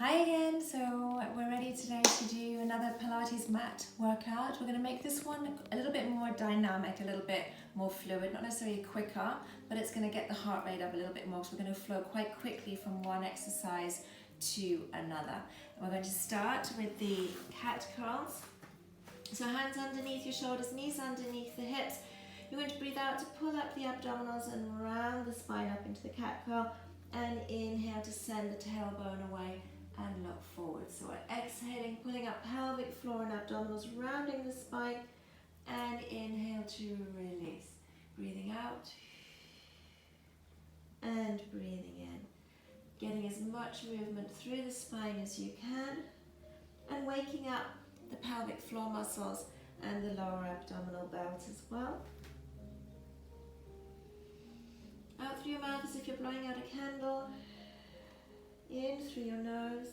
Hi again, so we're ready today to do another Pilates mat workout. We're going to make this one a little bit more dynamic, a little bit more fluid, not necessarily quicker, but it's going to get the heart rate up a little bit more. So we're going to flow quite quickly from one exercise to another. And we're going to start with the cat curls. So hands underneath your shoulders, knees underneath the hips. You're going to breathe out to pull up the abdominals and round the spine up into the cat curl. And inhale to send the tailbone away and look forward. So we're exhaling, pulling up pelvic floor and abdominals, rounding the spine, and inhale to release. Breathing out and breathing in. Getting as much movement through the spine as you can, and waking up the pelvic floor muscles and the lower abdominal belt as well. Out through your mouth as if you're blowing out a candle. In through your nose.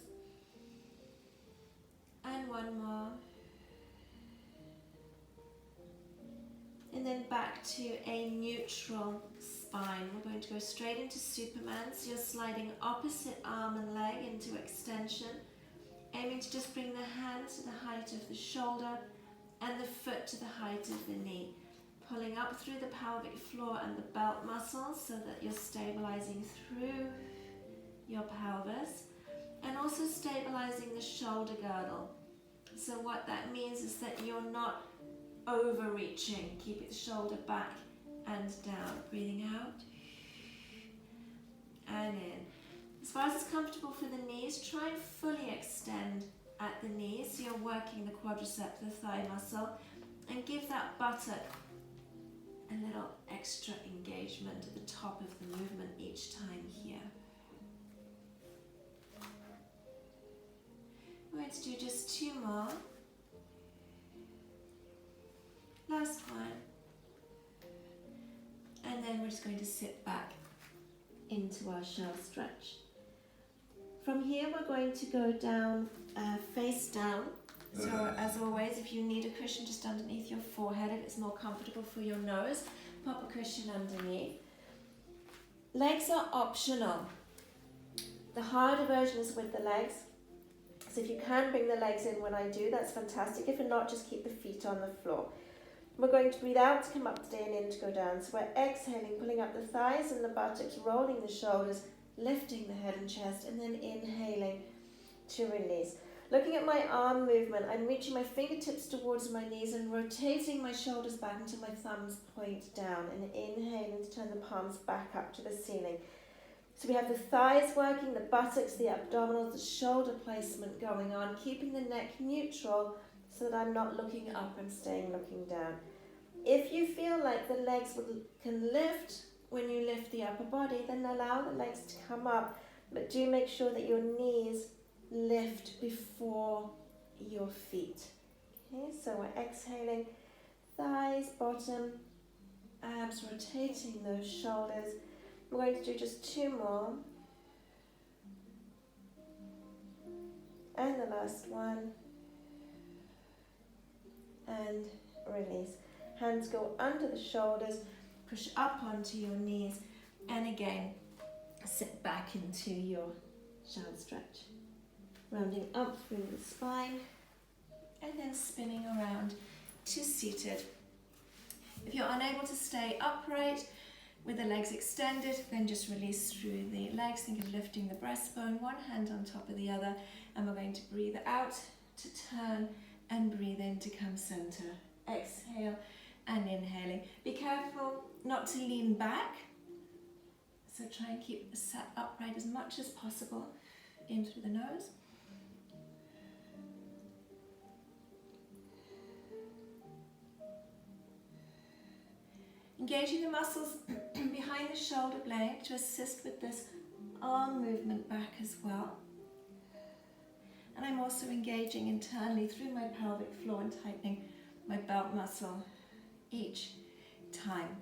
And one more. And then back to a neutral spine. We're going to go straight into Superman. So you're sliding opposite arm and leg into extension. Aiming to just bring the hand to the height of the shoulder and the foot to the height of the knee. Pulling up through the pelvic floor and the belt muscles so that you're stabilizing through your pelvis, and also stabilizing the shoulder girdle. So what that means is that you're not overreaching. Keep the shoulder back and down. Breathing out and in. As far as it's comfortable for the knees, try and fully extend at the knees so you're working the quadricep, the thigh muscle, and give that buttock a little extra engagement at the top of the movement each time here. We're going to do just two more. Last one. And then we're just going to sit back into our shell stretch. From here we're going to go down, face down. So as always, if you need a cushion just underneath your forehead, if it's more comfortable for your nose, pop a cushion underneath. Legs are optional. The harder version is with the legs. So if you can bring the legs in when I do, that's fantastic. If not, just keep the feet on the floor. We're going to breathe out to come up today and in to go down. So we're exhaling, pulling up the thighs and the buttocks, rolling the shoulders, lifting the head and chest, and then inhaling to release. Looking at my arm movement, I'm reaching my fingertips towards my knees and rotating my shoulders back until my thumbs point down, and inhaling to turn the palms back up to the ceiling. So we have the thighs working, the buttocks, the abdominals, the shoulder placement going on, keeping the neck neutral so that I'm not looking up and staying looking down. If you feel like the legs can lift when you lift the upper body, then allow the legs to come up, but do make sure that your knees lift before your feet. Okay, so we're exhaling, thighs, bottom, abs, rotating those shoulders. We're going to do just two more. And the last one. And release. Hands go under the shoulders, push up onto your knees, and again, sit back into your shell stretch. Rounding up through the spine, and then spinning around to seated. If you're unable to stay upright with the legs extended, then just release through the legs. Think of lifting the breastbone, one hand on top of the other, and we're going to breathe out to turn and breathe in to come center. Exhale and inhaling. Be careful not to lean back, so try and keep sat upright as much as possible. In through the nose. Engaging the muscles behind the shoulder blade to assist with this arm movement back as well. And I'm also engaging internally through my pelvic floor and tightening my belt muscle each time.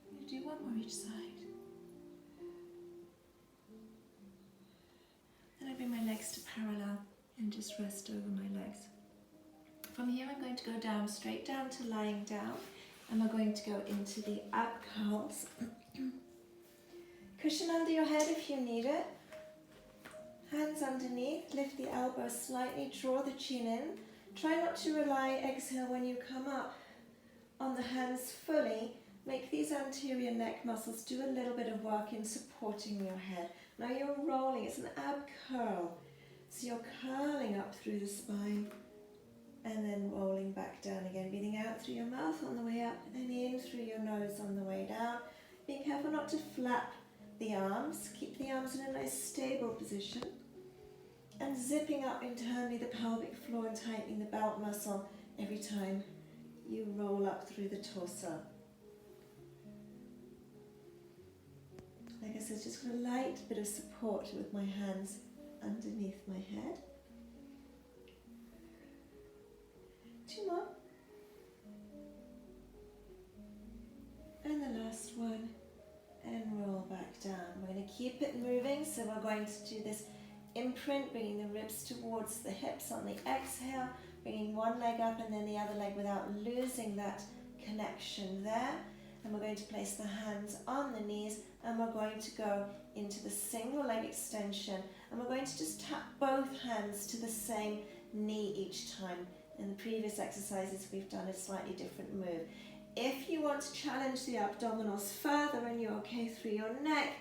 I'm going to do one more each side. Then I bring my legs to parallel and just rest over my legs. From here I'm going to go down, straight down to lying down, and we're going to go into the ab curls. Cushion under your head if you need it. Hands underneath, lift the elbows slightly, draw the chin in. Try not to rely, exhale when you come up, on the hands fully. Make these anterior neck muscles do a little bit of work in supporting your head. Now you're rolling, it's an ab curl. So you're curling up through the spine and then rolling back down again, breathing out through your mouth on the way up and in through your nose on the way down. Being careful not to flap the arms. Keep the arms in a nice stable position. And zipping up internally the pelvic floor and tightening the belt muscle every time you roll up through the torso. Like I said, just got a light bit of support with my hands underneath my head. 2 more. And the last one. And roll back down. We're going to keep it moving, so we're going to do this imprint, bringing the ribs towards the hips on the exhale, bringing one leg up and then the other leg without losing that connection there. And we're going to place the hands on the knees and we're going to go into the single leg extension and we're going to just tap both hands to the same knee each time. In the previous exercises we've done a slightly different move. If you want to challenge the abdominals further and you're okay through your neck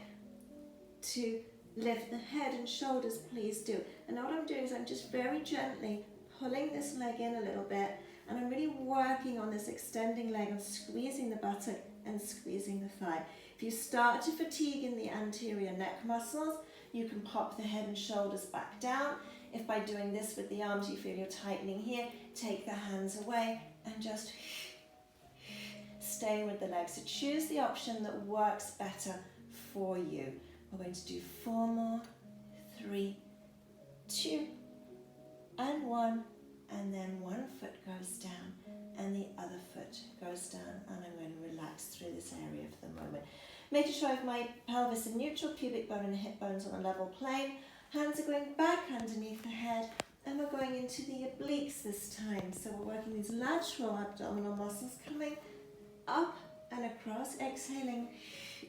to lift the head and shoulders, please do. And what I'm doing is I'm just very gently pulling this leg in a little bit and I'm really working on this extending leg and squeezing the buttock and squeezing the thigh. If you start to fatigue in the anterior neck muscles, you can pop the head and shoulders back down. If by doing this with the arms you feel you're tightening here, take the hands away and just stay with the legs. So choose the option that works better for you. We're going to do 4 more, 3, 2, and 1, and then one foot goes down and the other foot goes down, and I'm going to relax through this area for the moment. Making sure I have my pelvis in neutral, pubic bone and hip bones on a level plane. Hands are going back underneath the head, and we're going into the obliques this time. So we're working these lateral abdominal muscles coming up and across, exhaling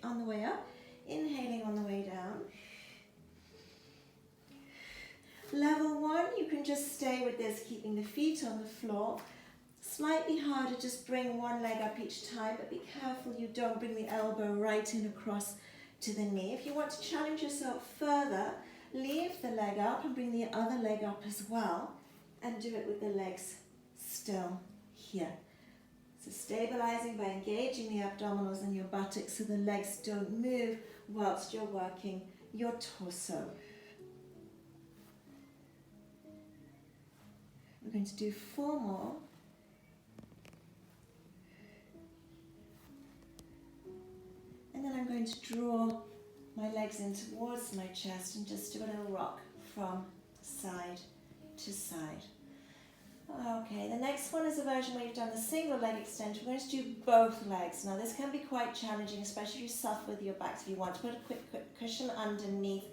on the way up, inhaling on the way down. Level 1, you can just stay with this, keeping the feet on the floor. Slightly harder, just bring one leg up each time, but be careful you don't bring the elbow right in across to the knee. If you want to challenge yourself further, leave the leg up and bring the other leg up as well, and do it with the legs still here. So stabilizing by engaging the abdominals and your buttocks so the legs don't move whilst you're working your torso. We're going to do 4 more. And then I'm going to draw my legs in towards my chest and just do a little rock from side to side. Okay, the next one is a version where you've done the single leg extension. We're going to do both legs. Now this can be quite challenging, especially if you suffer with your back. If you want to put a quick cushion underneath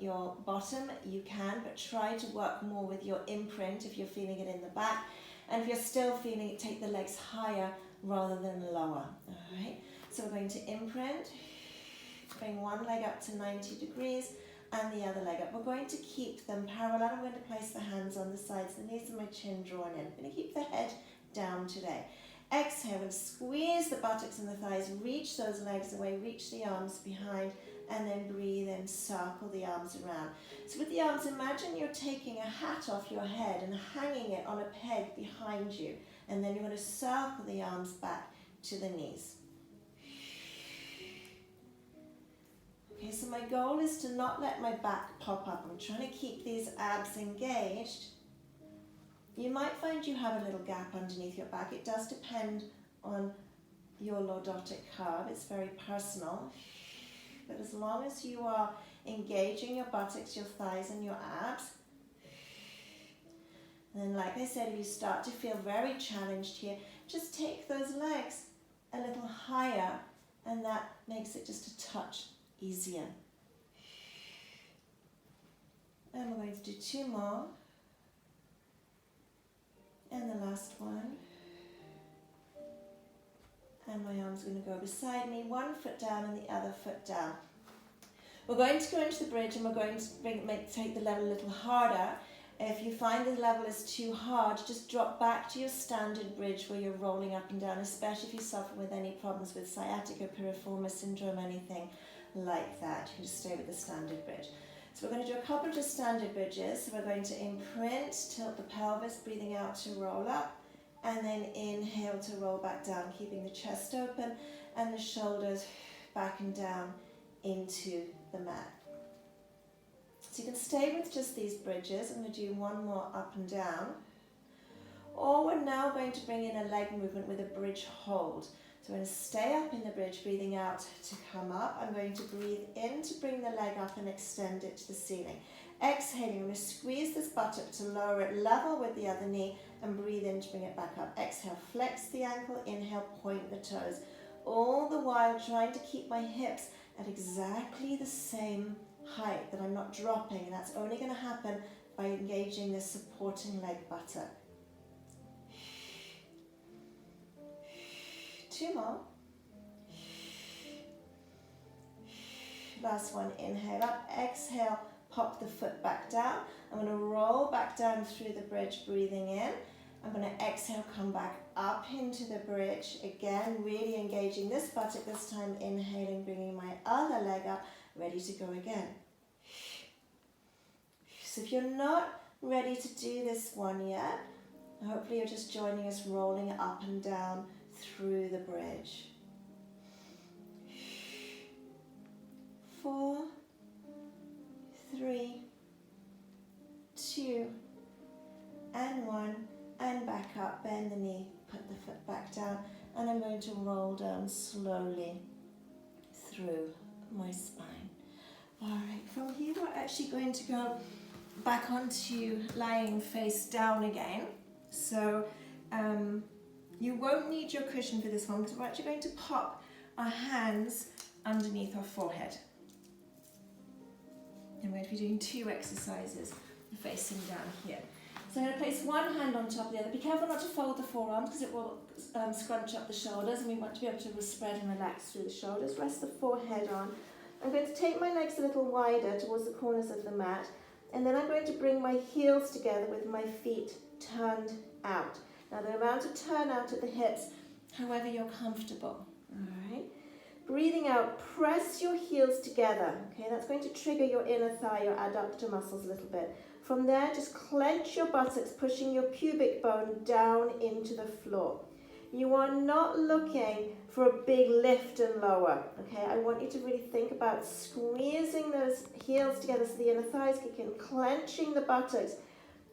your bottom, you can, but try to work more with your imprint if you're feeling it in the back. And if you're still feeling it, take the legs higher rather than lower. Alright, so we're going to imprint, bring one leg up to 90 degrees and the other leg up. We're going to keep them parallel. I'm going to place the hands on the sides, the knees and my chin drawn in. I'm going to keep the head down today. Exhale and squeeze the buttocks and the thighs, reach those legs away, reach the arms behind, and then breathe in, circle the arms around. So with the arms, imagine you're taking a hat off your head and hanging it on a peg behind you, and then you're going to circle the arms back to the knees. Okay, so my goal is to not let my back pop up. I'm trying to keep these abs engaged. You might find you have a little gap underneath your back. It does depend on your lordotic curve. It's very personal. But as long as you are engaging your buttocks, your thighs and your abs, and then like I said, if you start to feel very challenged here, just take those legs a little higher and that makes it just a touch easier. And we're going to do 2 more. And the last one. And my arm's going to go beside me, one foot down and the other foot down. We're going to go into the bridge and we're going to take the level a little harder. If you find the level is too hard, just drop back to your standard bridge where you're rolling up and down, especially if you suffer with any problems with sciatica, piriformis syndrome, anything like that. You can just stay with the standard bridge. So we're going to do a couple of just standard bridges. So we're going to imprint, tilt the pelvis, breathing out to roll up, and then inhale to roll back down, keeping the chest open and the shoulders back and down into the mat. So you can stay with just these bridges. I'm going to do one more up and down. Or we're now going to bring in a leg movement with a bridge hold. So we're going to stay up in the bridge, breathing out to come up. I'm going to breathe in to bring the leg up and extend it to the ceiling. Exhaling, I'm going to squeeze this buttock to lower it level with the other knee and breathe in to bring it back up. Exhale, flex the ankle, inhale, point the toes. All the while trying to keep my hips at exactly the same height, that I'm not dropping, and that's only going to happen by engaging this supporting leg buttock. 2 more. Last one, inhale up, exhale, pop the foot back down. I'm going to roll back down through the bridge, breathing in. I'm going to exhale, come back up into the bridge. Again, really engaging this buttock, this time inhaling, bringing my other leg up, ready to go again. So if you're not ready to do this one yet, hopefully you're just joining us, rolling up and down through the bridge. 4, 3, 2, and 1. And back up, bend the knee, put the foot back down, and I'm going to roll down slowly through my spine. All right, from here we're actually going to go back onto lying face down again. So you won't need your cushion for this one because we're actually going to pop our hands underneath our forehead. And we're going to be doing 2 exercises facing down here. So I'm going to place one hand on top of the other. Be careful not to fold the forearms because it will scrunch up the shoulders, and we want to be able to spread and relax through the shoulders. Rest the forehead on. I'm going to take my legs a little wider towards the corners of the mat, and then I'm going to bring my heels together with my feet turned out. Now the amount of turn out at the hips, however you're comfortable. All right. Breathing out, press your heels together. Okay, that's going to trigger your inner thigh, your adductor muscles a little bit. From there, just clench your buttocks, pushing your pubic bone down into the floor. You are not looking for a big lift and lower, okay? I want you to really think about squeezing those heels together so the inner thighs kick in, clenching the buttocks,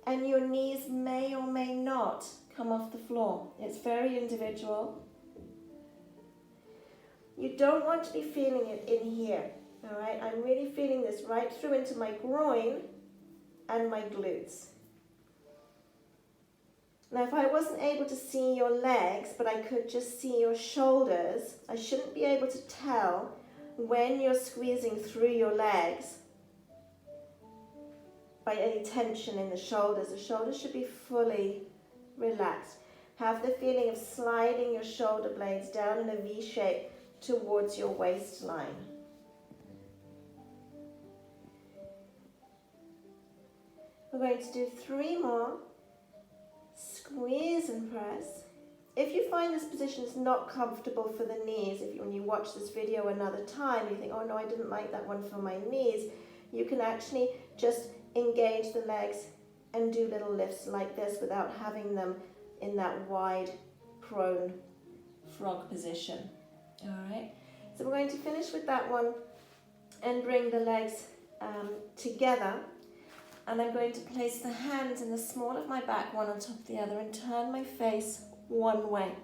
and your knees may or may not come off the floor. It's very individual. You don't want to be feeling it in here, all right? I'm really feeling this right through into my groin and my glutes. Now, if I wasn't able to see your legs, but I could just see your shoulders, I shouldn't be able to tell when you're squeezing through your legs by any tension in the shoulders. The shoulders should be fully relaxed. Have the feeling of sliding your shoulder blades down in a V shape towards your waistline. We're going to do 3 more. Squeeze and press. If you find this position is not comfortable for the knees, when you watch this video another time, you think, oh no, I didn't like that one for my knees, you can actually just engage the legs and do little lifts like this without having them in that wide prone frog position. All right, so we're going to finish with that one and bring the legs together. And I'm going to place the hands in the small of my back, one on top of the other, and turn my face one way.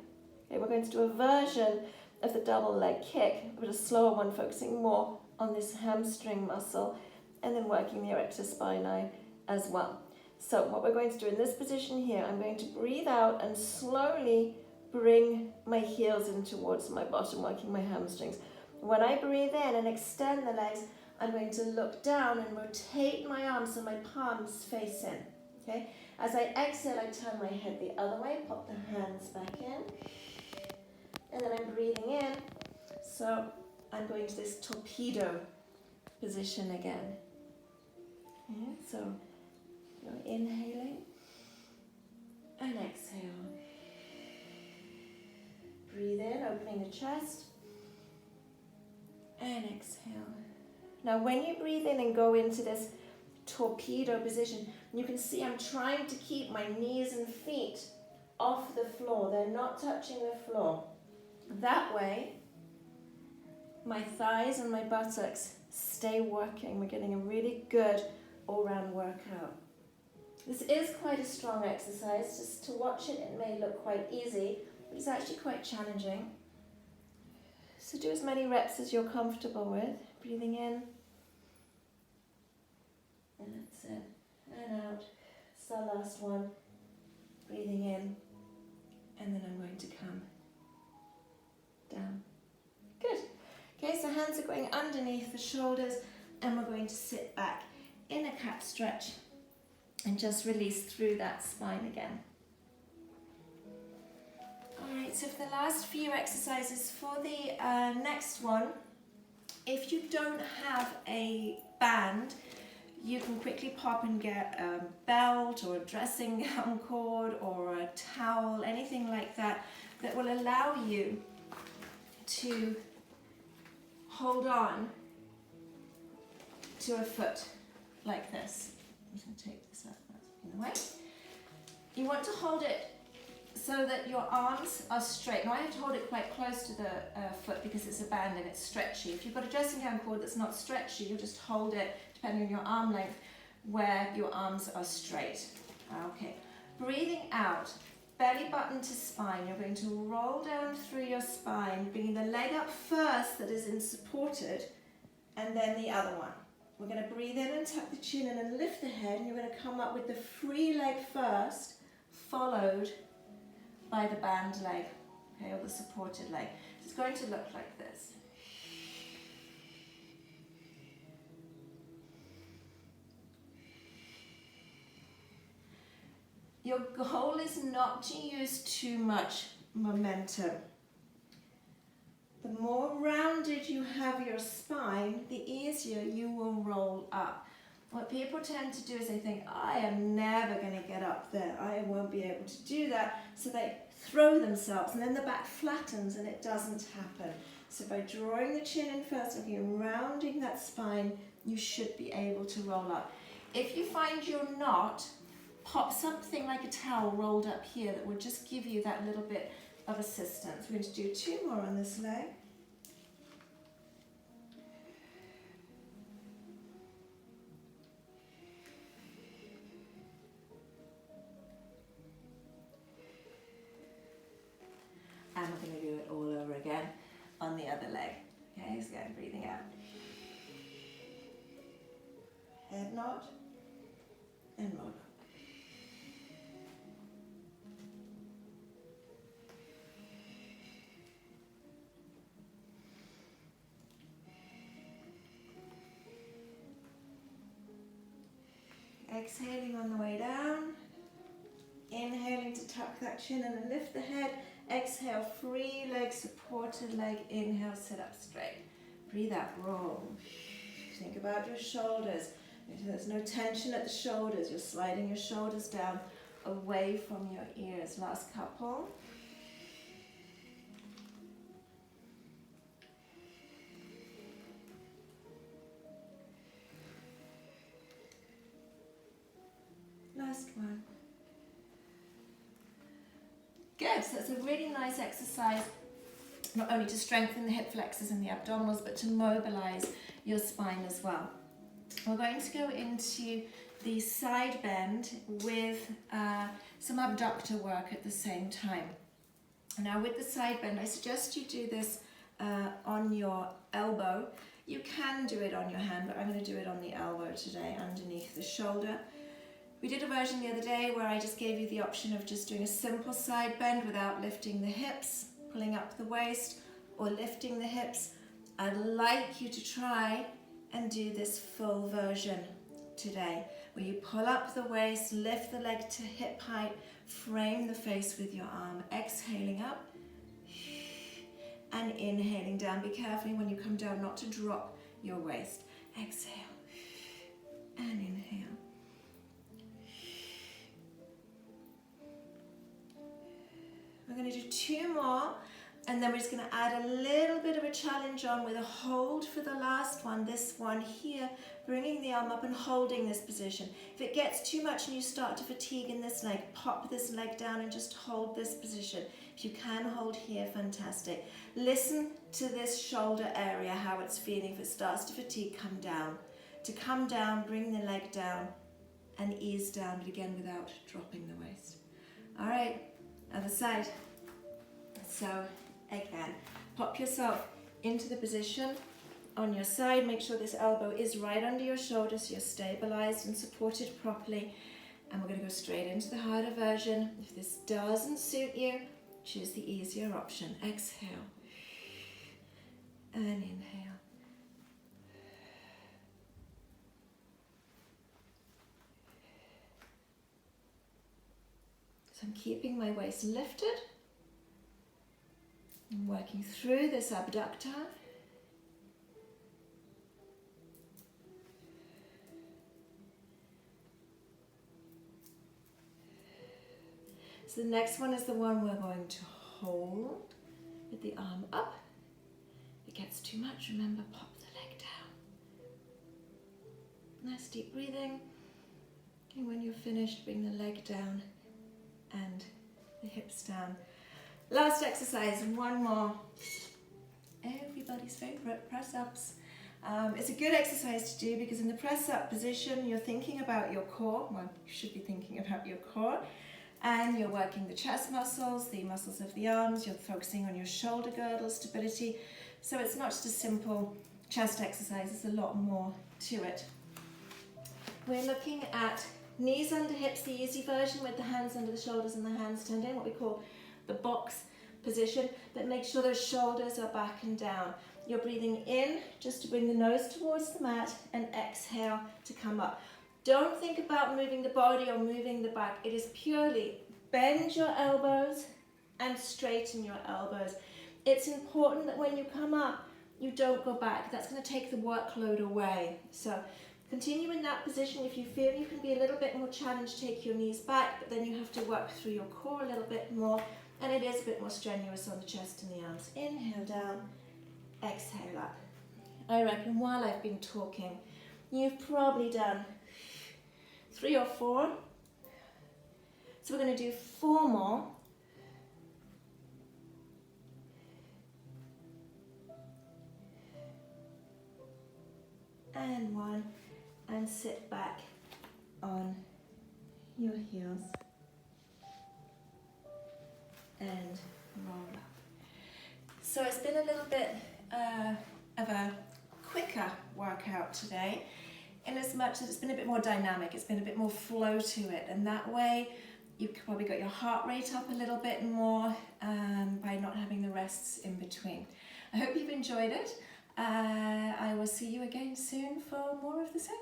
Okay, we're going to do a version of the double leg kick, but a slower one, focusing more on this hamstring muscle, and then working the erector spinae as well. So what we're going to do in this position here, I'm going to breathe out and slowly bring my heels in towards my bottom, working my hamstrings. When I breathe in and extend the legs, I'm going to look down and rotate my arms so my palms face in. Okay? As I exhale, I turn my head the other way, pop the hands back in, and then I'm breathing in. So I'm going to this torpedo position again. Okay, so you're inhaling and exhale. Breathe in, opening the chest, and exhale. Now when you breathe in and go into this torpedo position, you can see I'm trying to keep my knees and feet off the floor. They're not touching the floor. That way, my thighs and my buttocks stay working. We're getting a really good all-round workout. This is quite a strong exercise. Just to watch it, it may look quite easy, but it's actually quite challenging. So do as many reps as you're comfortable with. Breathing in. And that's it. And out. It's our last one. Breathing in. And then I'm going to come down. Good. Okay, so hands are going underneath the shoulders, and we're going to sit back in a cat stretch and just release through that spine again. Alright, so for the last few exercises, for the next one, if you don't have a band, you can quickly pop and get a belt or a dressing gown cord or a towel, anything like that, that will allow you to hold on to a foot like this. I'm just going to take this out, that's in the way. You want to hold it so that your arms are straight. Now I have to hold it quite close to the foot because it's a band and it's stretchy. If you've got a dressing gown cord that's not stretchy, you'll just hold it, depending on your arm length, where your arms are straight. Okay, breathing out, belly button to spine. You're going to roll down through your spine, bringing the leg up first that is in supported, and then the other one. We're going to breathe in and tuck the chin in and lift the head, and you're going to come up with the free leg first, followed by the band leg, okay, or the supported leg. It's going to look like this. Your goal is not to use too much momentum. The more rounded you have your spine, the easier you will roll up. What people tend to do is they think, I am never going to get up there. I won't be able to do that. So they throw themselves and then the back flattens and it doesn't happen. So by drawing the chin in first and rounding that spine, you should be able to roll up. If you find you're not, pop something like a towel rolled up here that will just give you that little bit of assistance. We're going to do 2 more on this leg. And we're going to do it all over again on the other leg. Okay, so go breathing out. Head nod and roll up. Exhaling on the way down, inhaling to tuck that chin in and lift the head. Exhale, free leg, supported leg. Inhale, sit up straight. Breathe out, roll. Think about your shoulders. There's no tension at the shoulders. You're sliding your shoulders down away from your ears. Last couple. Last one. Good, so it's a really nice exercise, not only to strengthen the hip flexors and the abdominals, but to mobilize your spine as well. We're going to go into the side bend with some abductor work at the same time. Now with the side bend, I suggest you do this on your elbow. You can do it on your hand, but I'm going to do it on the elbow today, underneath the shoulder. We did a version the other day where I just gave you the option of just doing a simple side bend without lifting the hips, pulling up the waist, or lifting the hips. I'd like you to try and do this full version today, where you pull up the waist, lift the leg to hip height, frame the face with your arm, exhaling up, and inhaling down. Be careful when you come down not to drop your waist. Exhale and inhale. We're going to do 2 more, and then we're just going to add a little bit of a challenge on with a hold for the last one. This one here, bringing the arm up and holding this position. If it gets too much and you start to fatigue in this leg, pop this leg down and just hold this position. If you can hold here, fantastic. Listen to this shoulder area, how it's feeling. If it starts to fatigue, come down. To come down, bring the leg down and ease down, but again without dropping the waist. All right, other side. So again, pop yourself into the position on your side. Make sure this elbow is right under your shoulder so you're stabilized and supported properly. And we're going to go straight into the harder version. If this doesn't suit you, choose the easier option. Exhale and inhale. So I'm keeping my waist lifted. I'm working through this abductor. So the next one is the one we're going to hold with the arm up. If it gets too much, remember, pop the leg down. Nice deep breathing. And when you're finished, bring the leg down and the hips down. Last exercise, 1 more. Everybody's favorite, press-ups. It's a good exercise to do because in the press-up position, you're thinking about your core. Well, you should be thinking about your core. And you're working the chest muscles, the muscles of the arms. You're focusing on your shoulder girdle stability. So it's not just a simple chest exercise. There's a lot more to it. We're looking at knees under hips, the easy version with the hands under the shoulders and the hands turned in, what we call the box position, but make sure those shoulders are back and down. You're breathing in just to bring the nose towards the mat and exhale to come up. Don't think about moving the body or moving the back. It is purely bend your elbows and straighten your elbows. It's important that when you come up, you don't go back. That's going to take the workload away. So continue in that position. If you feel you can be a little bit more challenged, take your knees back, but then you have to work through your core a little bit more, and it is a bit more strenuous on the chest and the arms. Inhale down, exhale up. I reckon while I've been talking, you've probably done 3 or 4. So we're going to do 4 more. And 1. And sit back on your heels and roll up. So it's been a little bit of a quicker workout today, in as much as it's been a bit more dynamic, it's been a bit more flow to it, and that way you've probably got your heart rate up a little bit more by not having the rests in between. I hope you've enjoyed it. I will see you again soon for more of the same.